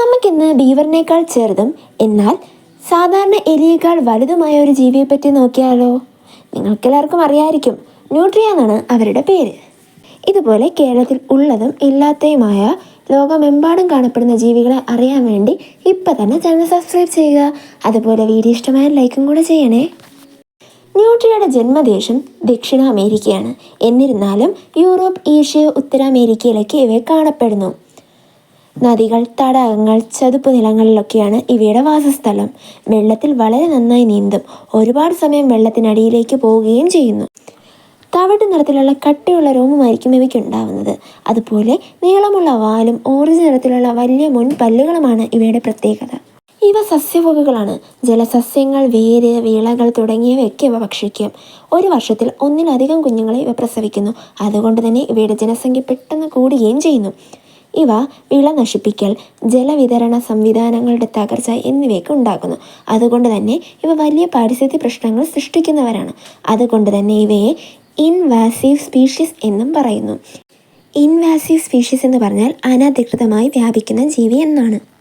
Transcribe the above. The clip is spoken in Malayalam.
നമുക്കിന്ന് ബീവറിനേക്കാൾ ചെറുതും എന്നാൽ സാധാരണ എലിയേക്കാൾ വലുതുമായ ഒരു ജീവിയെപ്പറ്റി നോക്കിയാലോ? നിങ്ങൾക്കെല്ലാവർക്കും അറിയായിരിക്കും, ന്യൂട്രിയ എന്നാണ് അവരുടെ പേര്. ഇതുപോലെ കേരളത്തിൽ ഉള്ളതും ഇല്ലാത്തതുമായ ലോകമെമ്പാടും കാണപ്പെടുന്ന ജീവികളെ അറിയാൻ വേണ്ടി ഇപ്പം തന്നെ ചാനൽ സബ്സ്ക്രൈബ് ചെയ്യുക. അതുപോലെ വീഡിയോ ഇഷ്ടമായ ലൈക്കും കൂടെ ചെയ്യണേ. ന്യൂട്രിയയുടെ ജന്മദേശം ദക്ഷിണ അമേരിക്കയാണ്. എന്നിരുന്നാലും യൂറോപ്പ്, ഏഷ്യ, ഉത്തരാമേരിക്കയിലൊക്കെ ഇവയെ കാണപ്പെടുന്നു. നദികൾ, തടാകങ്ങൾ, ചതുപ്പ് നിലങ്ങളിലൊക്കെയാണ് ഇവയുടെ വാസസ്ഥലം. വെള്ളത്തിൽ വളരെ നന്നായി നീന്തും. ഒരുപാട് സമയം വെള്ളത്തിനടിയിലേക്ക് പോവുകയും ചെയ്യുന്നു. തവിട്ട് നിറത്തിലുള്ള കട്ടിയുള്ള രോമമായിരിക്കും ഇവയ്ക്ക് ഉണ്ടാവുന്നത്. അതുപോലെ നീളമുള്ള വാലും ഓറഞ്ച് നിറത്തിലുള്ള വലിയ മുൻപല്ലുകളുമാണ് ഇവയുടെ പ്രത്യേകത. ഇവ സസ്യഭോഗികളാണ്. ജലസസ്യങ്ങൾ, വേര്, വിളകൾ തുടങ്ങിയവയൊക്കെ ഇവ ഭക്ഷിക്കും. ഒരു വർഷത്തിൽ ഒന്നിലധികം കുഞ്ഞുങ്ങളെ ഇവ പ്രസവിക്കുന്നു. അതുകൊണ്ട് തന്നെ ഇവയുടെ ജനസംഖ്യ പെട്ടെന്ന് കൂടുകയും ചെയ്യുന്നു. ഇവ വിള നശിപ്പിക്കൽ, ജലവിതരണ സംവിധാനങ്ങളുടെ തകർച്ച എന്നിവയൊക്കെ ഉണ്ടാക്കുന്നു. അതുകൊണ്ട് തന്നെ ഇവ വലിയ പാരിസ്ഥിതിക പ്രശ്നങ്ങൾ സൃഷ്ടിക്കുന്നവരാണ്. അതുകൊണ്ട് തന്നെ ഇവയെ ഇൻവാസീവ് സ്പീഷീസ് എന്നും പറയുന്നു. ഇൻവാസീവ് സ്പീഷീസ് എന്ന് പറഞ്ഞാൽ അനധികൃതമായി വ്യാപിക്കുന്ന ജീവി എന്നാണ്.